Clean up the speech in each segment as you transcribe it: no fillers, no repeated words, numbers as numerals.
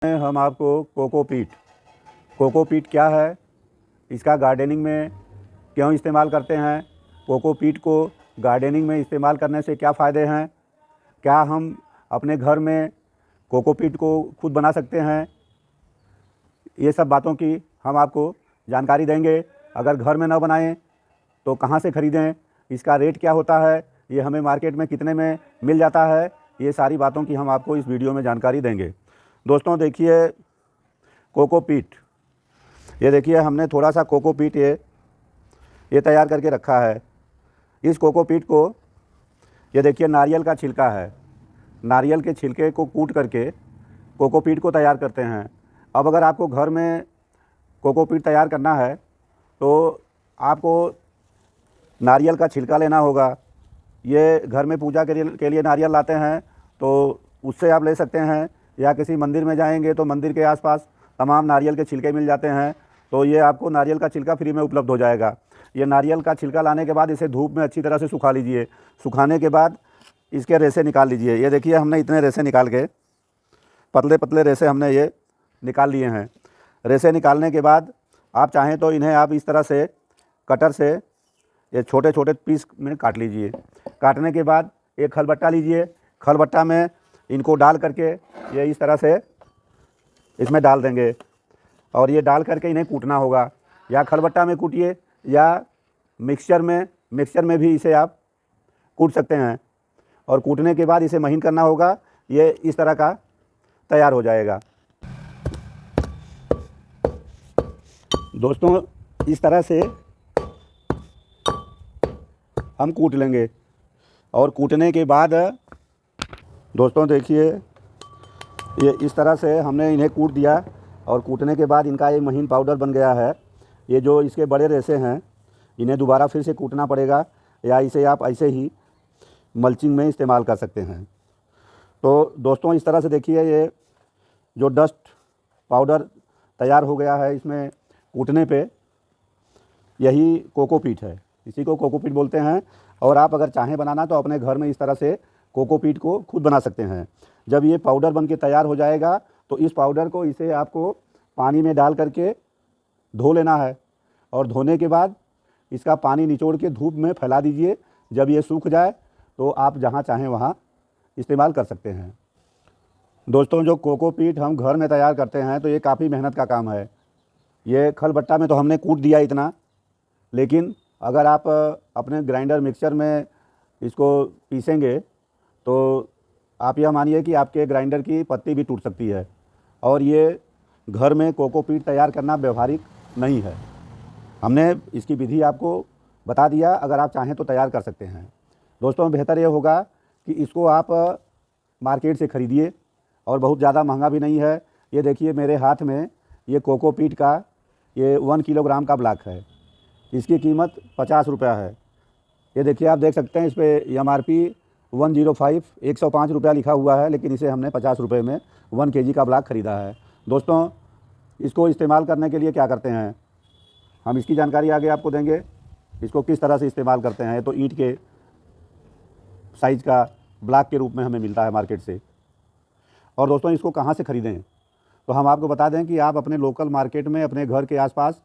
हम आपको कोकोपीट क्या है, इसका गार्डनिंग में क्यों इस्तेमाल करते हैं, कोकोपीट को गार्डनिंग में इस्तेमाल करने से क्या फ़ायदे हैं, क्या हम अपने घर में कोकोपीट को खुद बना सकते हैं, ये सब बातों की हम आपको जानकारी देंगे। अगर घर में न बनाएं तो कहाँ से ख़रीदें, इसका रेट क्या होता है, ये हमें मार्केट में कितने में मिल जाता है, ये सारी बातों की हम आपको इस वीडियो में जानकारी देंगे। दोस्तों देखिए कोकोपीट, ये देखिए हमने थोड़ा सा कोकोपीट ये तैयार करके रखा है। इस कोकोपीट को, ये देखिए नारियल का छिलका है, नारियल के छिलके को कूट करके कोकोपीट को तैयार करते हैं। अब अगर आपको घर में कोकोपीट तैयार करना है तो आपको नारियल का छिलका लेना होगा। ये घर में पूजा के लिए नारियल लाते हैं तो उससे आप ले सकते हैं, या किसी मंदिर में जाएंगे तो मंदिर के आसपास तमाम नारियल के छिलके मिल जाते हैं, तो ये आपको नारियल का छिलका फ्री में उपलब्ध हो जाएगा। ये नारियल का छिलका लाने के बाद इसे धूप में अच्छी तरह से सुखा लीजिए। सुखाने के बाद इसके रेशे निकाल लीजिए। ये देखिए हमने इतने रेशे निकाल के, पतले पतले रेशे हमने ये निकाल लिए हैं। रेशे निकालने के बाद आप चाहें तो इन्हें आप इस तरह से कटर से ये छोटे छोटे पीस में काट लीजिए। काटने के बाद एक खलबट्टा लीजिए, खलबट्टा में इनको डाल करके ये इस तरह से इसमें डाल देंगे और ये डाल करके इन्हें कूटना होगा। या खलबट्टा में कूटिए या मिक्सचर में भी इसे आप कूट सकते हैं। और कूटने के बाद इसे महीन करना होगा, ये इस तरह का तैयार हो जाएगा। दोस्तों इस तरह से हम कूट लेंगे और कूटने के बाद दोस्तों देखिए ये इस तरह से हमने इन्हें कूट दिया और कूटने के बाद इनका एक महीन पाउडर बन गया है। ये जो इसके बड़े रेशे हैं इन्हें दोबारा फिर से कूटना पड़ेगा, या इसे आप ऐसे ही मल्चिंग में इस्तेमाल कर सकते हैं। तो दोस्तों इस तरह से देखिए ये जो डस्ट पाउडर तैयार हो गया है, इसमें कूटने पे यही कोकोपीट है, इसी को कोकोपीट बोलते हैं। और आप अगर चाहें बनाना तो अपने घर में इस तरह से कोकोपीट को खुद बना सकते हैं। जब ये पाउडर बन के तैयार हो जाएगा तो इस पाउडर को इसे आपको पानी में डाल करके धो लेना है, और धोने के बाद इसका पानी निचोड़ के धूप में फैला दीजिए। जब ये सूख जाए तो आप जहाँ चाहें वहाँ इस्तेमाल कर सकते हैं। दोस्तों जो कोकोपीट हम घर में तैयार करते हैं तो ये काफ़ी मेहनत का काम है। ये खलबट्टा में तो हमने कूट दिया इतना, लेकिन अगर आप अपने ग्राइंडर मिक्सचर में इसको पीसेंगे तो आप यह मानिए कि आपके ग्राइंडर की पत्ती भी टूट सकती है। और ये घर में कोकोपीट तैयार करना व्यवहारिक नहीं है। हमने इसकी विधि आपको बता दिया, अगर आप चाहें तो तैयार कर सकते हैं। दोस्तों बेहतर ये होगा कि इसको आप मार्केट से ख़रीदिए, और बहुत ज़्यादा महंगा भी नहीं है। ये देखिए मेरे हाथ में ये कोकोपीट का ये 1 किलोग्राम का ब्लॉक है, इसकी कीमत 50 रुपया है। ये देखिए आप देख सकते हैं इस पर MRP 105 105 रुपया लिखा हुआ है, लेकिन इसे हमने 50 रुपये में 1 kg का ब्लॉक ख़रीदा है। दोस्तों इसको इस्तेमाल करने के लिए क्या करते हैं, हम इसकी जानकारी आगे आपको देंगे। इसको किस तरह से इस्तेमाल करते हैं, तो ईंट के साइज़ का ब्लॉक के रूप में हमें मिलता है मार्केट से। और दोस्तों इसको कहाँ से ख़रीदें, तो हम आपको बता दें कि आप अपने लोकल मार्केट में अपने घर के आसपास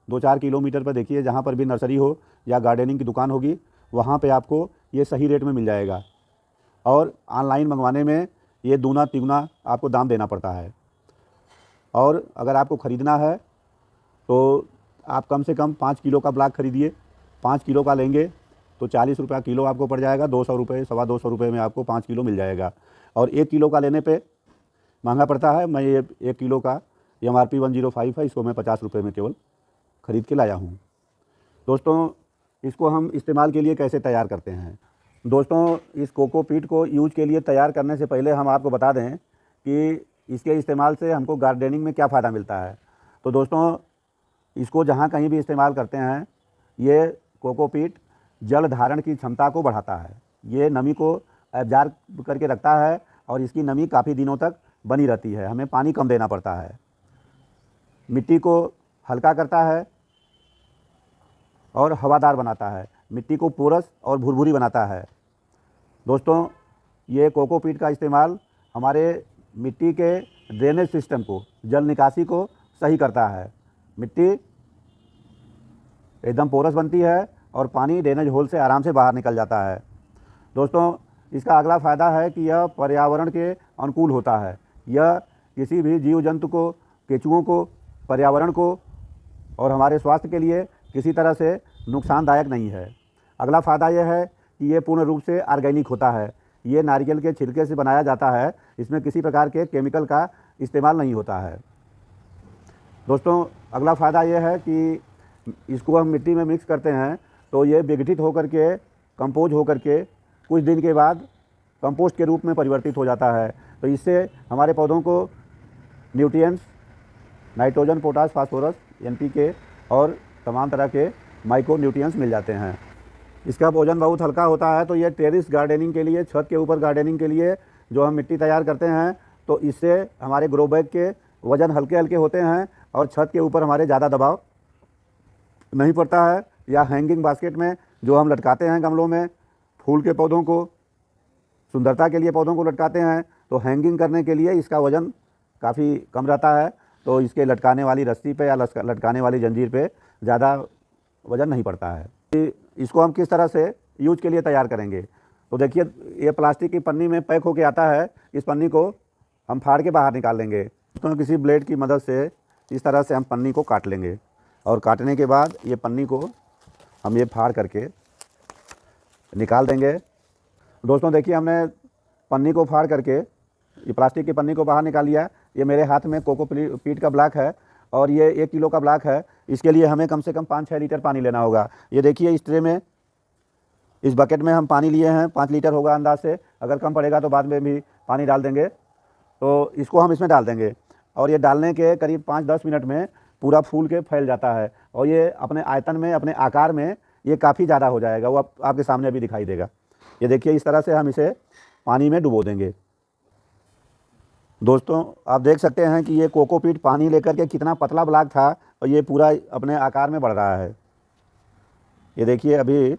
2-4 किलोमीटर पर देखिए, जहाँ पर भी नर्सरी हो या गार्डनिंग की दुकान होगी, वहाँ पे आपको ये सही रेट में मिल जाएगा। और ऑनलाइन मंगवाने में ये दूना तिगुना आपको दाम देना पड़ता है। और अगर आपको ख़रीदना है तो आप कम से कम 5 किलो का ब्लॉक खरीदिए। 5 किलो का लेंगे तो 40 रुपया किलो आपको पड़ जाएगा। 200 रुपये 250 रुपये में आपको 5 किलो मिल जाएगा। और 1 किलो का लेने पे महंगा पड़ता है। मैं ये 1 किलो का MRP 105 है, इसको मैं 50 रुपये में केवल ख़रीद के लाया हूँ। दोस्तों इसको हम इस्तेमाल के लिए कैसे तैयार करते हैं। दोस्तों इस कोकोपीट को यूज के लिए तैयार करने से पहले हम आपको बता दें कि इसके इस्तेमाल से हमको गार्डनिंग में क्या फ़ायदा मिलता है। तो दोस्तों इसको जहाँ कहीं भी इस्तेमाल करते हैं, ये कोकोपीट जल धारण की क्षमता को बढ़ाता है। ये नमी को एब्जॉर्ब करके रखता है और इसकी नमी काफ़ी दिनों तक बनी रहती है। हमें पानी कम देना पड़ता है। मिट्टी को हल्का करता है और हवादार बनाता है। मिट्टी को पोरस और भुरभुरी बनाता है। दोस्तों ये कोकोपीट का इस्तेमाल हमारे मिट्टी के ड्रेनेज सिस्टम को, जल निकासी को सही करता है। मिट्टी एकदम पोरस बनती है और पानी ड्रेनेज होल से आराम से बाहर निकल जाता है। दोस्तों, इसका अगला फ़ायदा है कि यह पर्यावरण के अनुकूल होता है। यह किसी भी जीव जंतु को, केंचुओं को, पर्यावरण को और हमारे स्वास्थ्य के लिए किसी तरह से नुकसानदायक नहीं है। अगला फ़ायदा यह है कि ये पूर्ण रूप से ऑर्गेनिक होता है। ये नारियल के छिलके से बनाया जाता है। इसमें किसी प्रकार के केमिकल का इस्तेमाल नहीं होता है। दोस्तों, अगला फ़ायदा यह है कि इसको हम मिट्टी में मिक्स करते हैं तो ये विघटित होकर के, कंपोज होकर के कुछ दिन के बाद कंपोस्ट के रूप में परिवर्तित हो जाता है। तो इससे हमारे पौधों को nutrients, nitrogen, potash, phosphorus, NPK और तमाम तरह के माइक्रो न्यूट्रिएंट्स मिल जाते हैं। इसका वजन बहुत हल्का होता है। तो ये टेरेस गार्डनिंग के लिए, छत के ऊपर गार्डनिंग के लिए जो हम मिट्टी तैयार करते हैं, तो इससे हमारे ग्रो बैग के वज़न हल्के हल्के होते हैं और छत के ऊपर हमारे ज़्यादा दबाव नहीं पड़ता है। या हैंगिंग बास्केट में जो हम लटकाते हैं गमलों में, फूल के पौधों को, सुंदरता के लिए पौधों को लटकाते हैं, तो हैंगिंग करने के लिए इसका वज़न काफ़ी कम रहता है। तो इसके लटकाने वाली रस्सी पे या लटकाने वाली जंजीर पे ज़्यादा वज़न नहीं पड़ता है। इसको हम किस तरह से यूज के लिए तैयार करेंगे, तो देखिए, ये प्लास्टिक की पन्नी में पैक होके आता है। इस पन्नी को हम फाड़ के बाहर निकाल लेंगे। तो किसी ब्लेड की मदद से इस तरह से हम पन्नी को काट लेंगे और काटने के बाद ये पन्नी को हम ये फाड़ करके निकाल देंगे। दोस्तों, देखिए, हमने पन्नी को फाड़ करके, ये प्लास्टिक की पन्नी को बाहर निकाल लिया। ये मेरे हाथ में कोकोपीट का ब्लॉक है और ये 1 किलो का ब्लॉक है। इसके लिए हमें कम से कम 5-6 लीटर पानी लेना होगा। ये देखिए, इस ट्रे में, इस बकेट में हम पानी लिए हैं। 5 लीटर होगा अंदाज से। अगर कम पड़ेगा तो बाद में भी पानी डाल देंगे। तो इसको हम इसमें डाल देंगे और ये डालने के करीब 5-10 मिनट में पूरा फूल के फैल जाता है और ये अपने आयतन में, अपने आकार में ये काफ़ी ज़्यादा हो जाएगा। वो आपके सामने अभी दिखाई देगा। ये देखिए, इस तरह से हम इसे पानी में डुबो देंगे। दोस्तों, आप देख सकते हैं कि ये कोकोपीट पानी लेकर के कितना पतला ब्लॉक था और ये पूरा अपने आकार में बढ़ रहा है। ये देखिए, अभी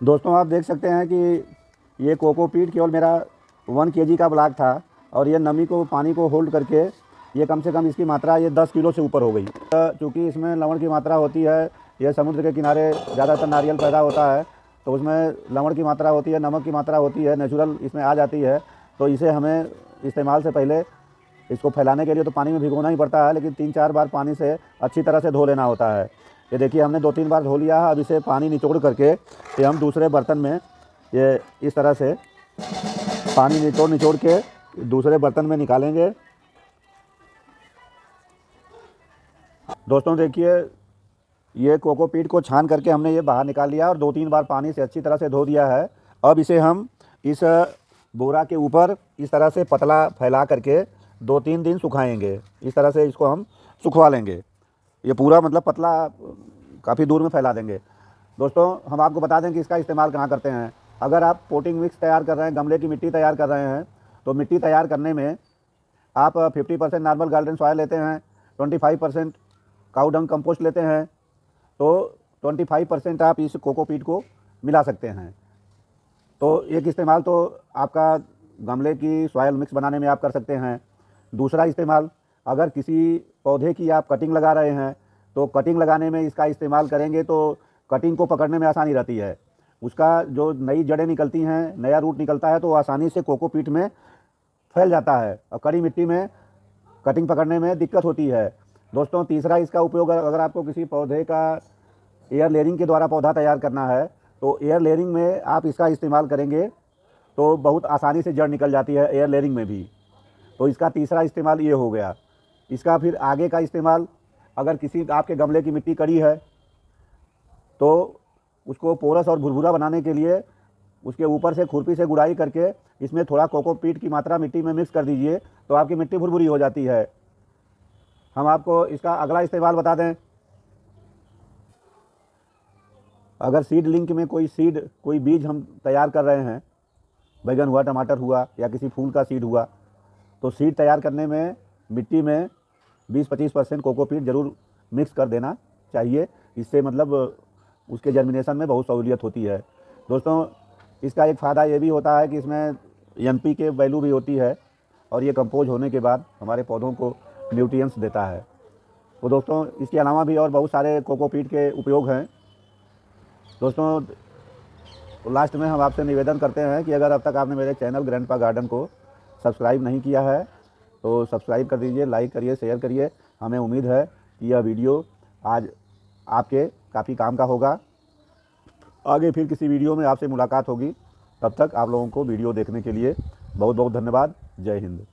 दोस्तों आप देख सकते हैं कि ये कोकोपीट केवल मेरा 1 kg का ब्लॉक था और ये नमी को, पानी को होल्ड करके ये कम से कम इसकी मात्रा ये 10 किलो से ऊपर हो गई। चूँकि इसमें लवण की मात्रा होती है, ये समुद्र के किनारे ज़्यादातर नारियल पैदा होता है, तो उसमें लवण की मात्रा होती है, नमक की मात्रा होती है, नेचुरल इसमें आ जाती है। तो इसे हमें इस्तेमाल से पहले इसको फैलाने के लिए तो पानी में भिगोना ही पड़ता है, लेकिन 3-4 बार पानी से अच्छी तरह से धो लेना होता है। ये देखिए, हमने 2-3 बार धो लिया है। अब इसे पानी निचोड़ करके ये हम दूसरे बर्तन में, ये इस तरह से पानी निचोड़ के दूसरे बर्तन में निकालेंगे। दोस्तों, देखिए, ये कोकोपीट को छान करके हमने ये बाहर निकाल लिया और 2-3 बार पानी से अच्छी तरह से धो दिया है। अब इसे हम इस बोरा के ऊपर इस तरह से पतला फैला करके 2-3 दिन सुखाएंगे। इस तरह से इसको हम सुखवा लेंगे। ये पूरा मतलब पतला काफ़ी दूर में फैला देंगे। दोस्तों, हम आपको बता दें कि इसका इस्तेमाल कहाँ करते हैं। अगर आप पोटिंग मिक्स तैयार कर रहे हैं, गमले की मिट्टी तैयार कर रहे हैं, तो मिट्टी तैयार करने में आप 50% नॉर्मल गार्डन सॉइल लेते हैं, 25% काऊ डंग कंपोस्ट लेते हैं, तो 25% आप इस कोकोपीट को मिला सकते हैं। तो एक इस्तेमाल तो आपका गमले की सॉइल मिक्स बनाने में आप कर सकते हैं। दूसरा इस्तेमाल, अगर किसी पौधे की आप कटिंग लगा रहे हैं, तो कटिंग लगाने में इसका इस्तेमाल करेंगे तो कटिंग को पकड़ने में आसानी रहती है। उसका जो नई जड़ें निकलती हैं, नया रूट निकलता है, तो आसानी से कोकोपीट में फैल जाता है और कड़ी मिट्टी में कटिंग पकड़ने में दिक्कत होती है। दोस्तों, तीसरा इसका उपयोग, अगर आपको किसी पौधे का एयर लेयरिंग के द्वारा पौधा तैयार करना है, तो एयर लेयरिंग में आप इसका इस्तेमाल करेंगे तो बहुत आसानी से जड़ निकल जाती है एयर लेयरिंग में भी। तो इसका तीसरा इस्तेमाल ये हो गया। इसका फिर आगे का इस्तेमाल, अगर किसी आपके गमले की मिट्टी कड़ी है तो उसको पोरस और भुरभुरा बनाने के लिए उसके ऊपर से खुरपी से गुड़ाई करके इसमें थोड़ा कोकोपीट की मात्रा मिट्टी में मिक्स कर दीजिए, तो आपकी मिट्टी भुरभुरी हो जाती है। हम आपको इसका अगला इस्तेमाल बता दें। अगर सीड लिंक में कोई बीज हम तैयार कर रहे हैं, बैगन हुआ, टमाटर हुआ या किसी फूल का सीड हुआ, तो सीड तैयार करने में मिट्टी में 20-25% कोकोपीट ज़रूर मिक्स कर देना चाहिए। इससे मतलब उसके जर्मिनेशन में बहुत सहूलियत होती है। दोस्तों, इसका एक फ़ायदा ये भी होता है कि इसमें NPK वैल्यू भी होती है, और ये कंपोज होने के बाद हमारे पौधों को न्यूट्रिएंट्स देता है। तो दोस्तों इसके अलावा भी और बहुत सारे कोकोपीट के उपयोग हैं। दोस्तों लास्ट में हम आपसे निवेदन करते हैं कि अगर अब तक आपने मेरे चैनल ग्रैंडपा गार्डन को सब्सक्राइब नहीं किया है तो सब्सक्राइब कर दीजिए, लाइक करिए, शेयर करिए। हमें उम्मीद है कि यह वीडियो आज आपके काफ़ी काम का होगा। आगे फिर किसी वीडियो में आपसे मुलाकात होगी। तब तक आप लोगों को वीडियो देखने के लिए बहुत बहुत धन्यवाद। जय हिंद।